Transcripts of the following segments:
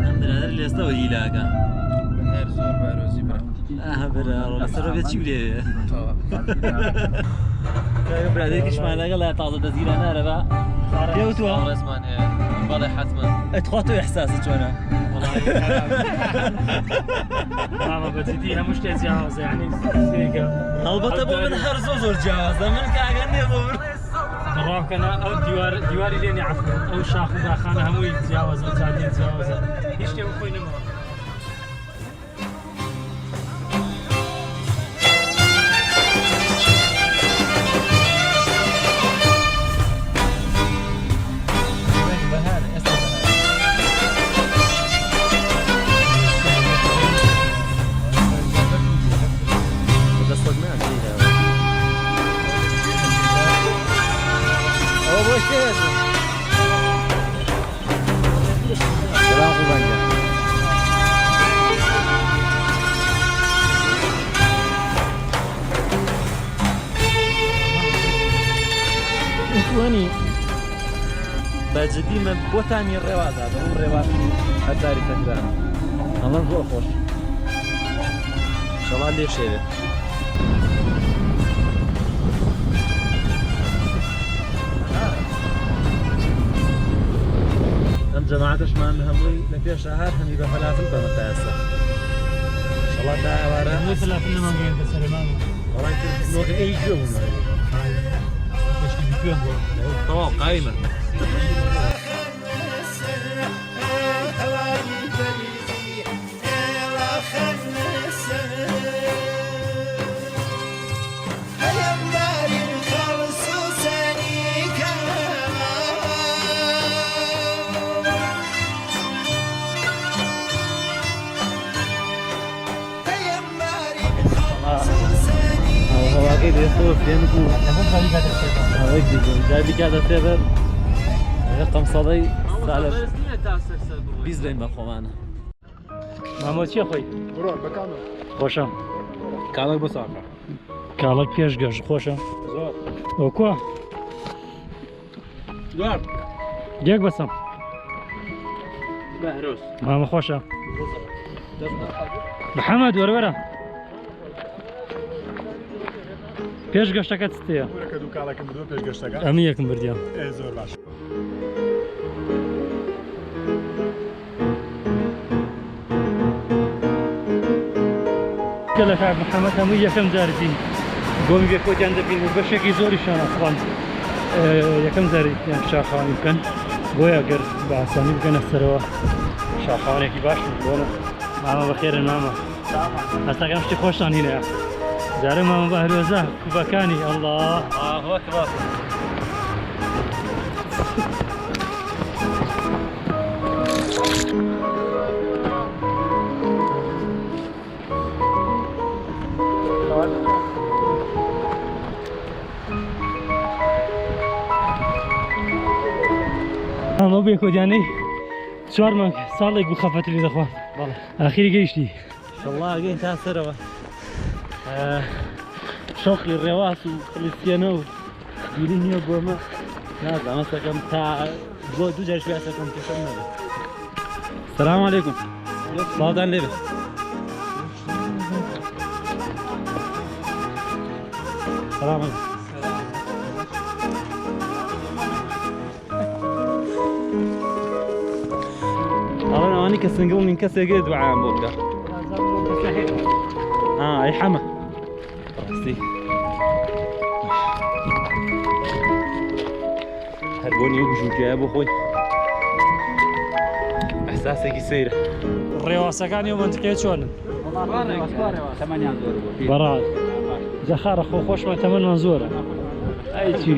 ئەم برادر لێستەوە هیلاکە من هەر زۆر بارۆزی برا برا لەسەرۆ بێت چی برێ برادێکیشمان لەگەڵ لای تازە دەزگیرە نارەبا پێوتووە ڕێزمان هەیە بەڵێ حتمما ئەتخواتەوە ئەحساست چۆنە ماما بەجددی هەموو شتێک جیاوازە یعنی سێگە هەڵبەتە بۆ من هەر زۆر جیاوازە من کاگەر نییە بۆ من ڕاوکەنە ئەو دیواری لێنی عەفو ئەو شاخ و داخانە هەمووی جیاوازە و چاودێن جیاوازە هیچ شتێک خۆی نەماوە وانی بەجددی من بۆتانی ڕێوازە بەم ڕێوازی هەتاری تەکران ئەڵەن زۆر خۆش شەڵات لێ شێوێت ئەم جەماعەتەشمان هەمووی لە پێش هەر هەمی بە فەلافل بەمە تا ئێستا شەڵات دا ئەوارە هەمووی فەلافل نەماگەین بەسەرێ ماما وەڵای نۆکە ئەی گوێ بوون طبعا قايمة أكيد يصور فينكو جايبي كذا سيبر رقم صدي سالب بيزرين بخوانه ماما چی خوی؟ برۆ بەکانە خۆشە کاڵک بۆ ساکە کاڵک پێشگەشت خۆشە زۆر ئەوکوە دوار گێک بەسەم بەهرۆز ماما خۆشە محەممەد وەرەوەرە پێشگەشتەکە چتەیە کە دوو کاڵەکەم بردووە پێشگەشتەکە ئەمە یەکم بردیان زۆر باش کە لە کاک محەممەد هەمووی یەکەم جارتی گۆمی بێکۆتیان دەبین و بەشێکی زۆری شانەخوان یەکەم جاریان شاخەوانی بکەن بۆیە گەر بە ئاسانی بگەنە سەرەوە شاخەوانێکی باش بۆنە ماما بەخێرن ماما هەستاکەم شتی خۆشتان هینەیە جارە ماما بەهرۆزە کوبەکانی ئەڵڵا أكبر ئەمە بێکۆدیانەی 4 مانگ ساڵێک بوو خەفەتری دەخوان ئاخیری گەیشتی الله أجين تأثروا شوقی ڕێواز و خلیسکێنە و گیری نییە بۆ مە نازانم ئەسەکەم تا بۆ دوو جارش ئەسەکەم پێشەم نەبێت سلام علیکم باڵدان لێبێت سلام علیکم ئەڵێن ئەوانی کە سنگە و من کەسێکێ دوعایان بۆ بکە ئەی حەمە ڕاستی هەر بۆ نیوە بژووکیایە بۆ خۆی ئەحساسێکی سەیرە ڕێواسەکانی و منتیقەیە چۆنن؟ بەڕاست جەخارە خۆ خۆشمان تەمەنمان زۆرە ئەی چی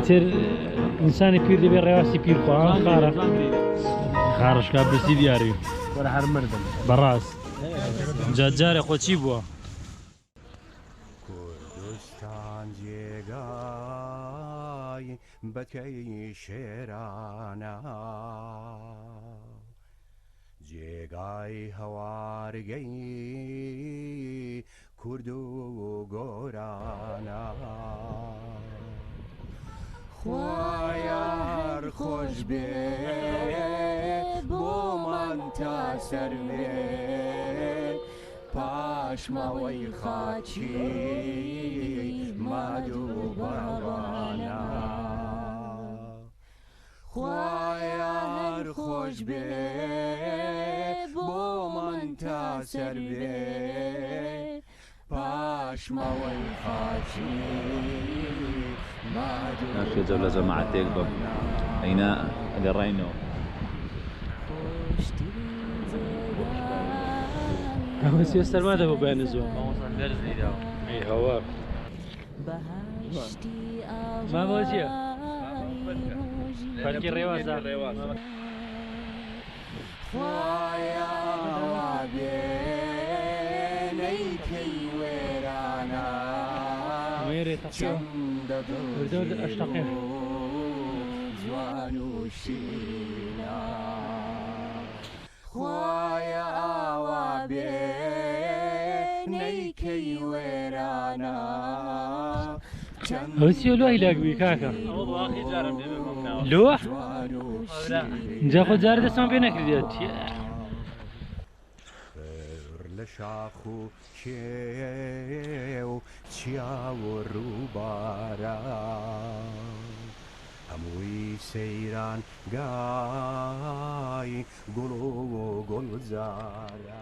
تر ئینسانی پیر دەبێت ڕێواسی پیر خۆیان خارە خارشکا برسی دیاری وەرە هەر مردم بەڕاست جارێ خۆ چی بووە؟ کوردستان جێگای بەکەی شێرانە جێگای هەوارگەی کورد و گۆرانە خوایار خۆش بێ بۆمان تا سەروێ پاشماوەی خاچی مادو بەڕوانە خوایە هەر خۆش بێ بۆ من تا سەروێ پاشماوەی خاچی مادو نمشي جولة جماعتك باب أين قرينو هو سيستر ماذا هو بين الزوم؟ اي هو ما موجيه فرق الرواز خوایە بێنەیکەی وێرانە ويري تقيم ورد اشتقي جوان و شیرینە خوایە بێنەیکەی وێرانە هو سيو لوح يلاق بي كاكا لوح؟ جا خود زار دستان بينك ديت لە شاخ و کێو چیاو و ڕووبارە هەمووی سەیران گای گوڵ و گوڵزارە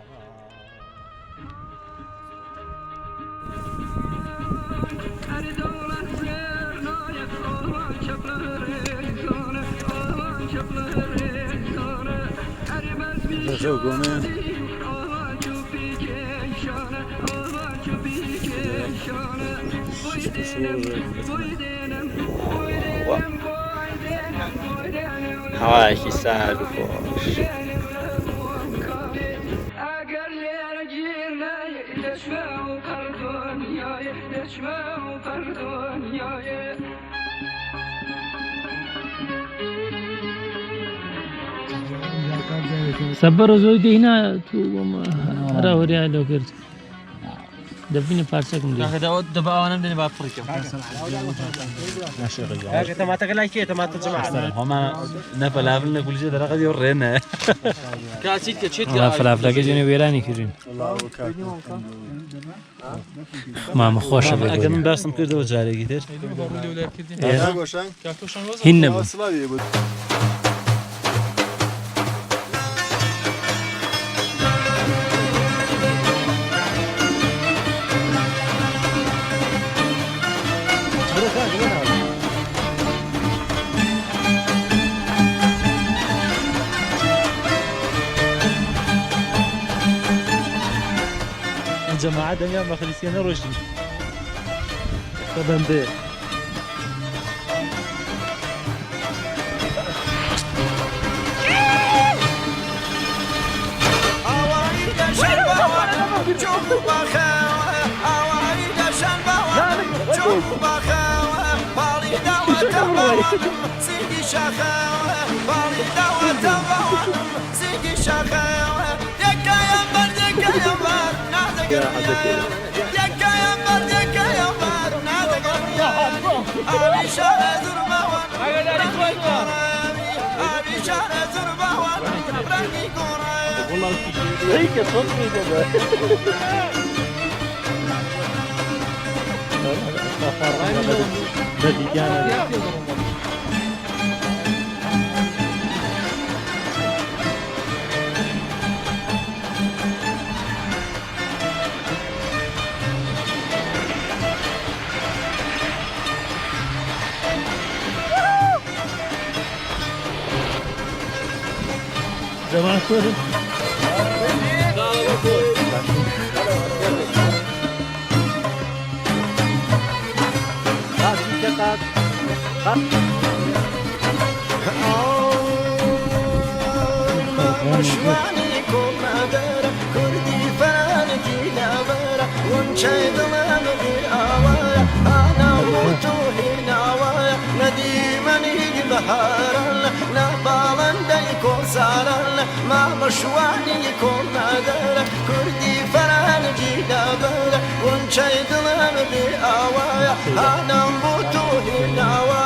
هواكي سهل وفوش صبر زوجي هنا تو را وريا لو كرت دبيني بارسكم دي هذا دبا انا بدي بافريكا انت ما تقلع كي ما تجمع هما نفلافل كل شيء درا قد يورينا كاسيت كتشيت والله فلافل كجوني ويراني كرين ما مخوش اگر من باسم کرده و جاری گیتر هن بو جماعة دنيا ما خليسينا روشي طبعا ده هيك صوتي ده بدي كان زمان صوت شواني كل مدار كردي فانتي لابرا ونشاي ضمان بالآوايا أنا وتوهي نوايا نديمني بحارا نبالا دايكو سالا ما مشواني كل مدار كردي فانتي لابرا ونشاي ضمان بالآوايا أنا وتوهي نوايا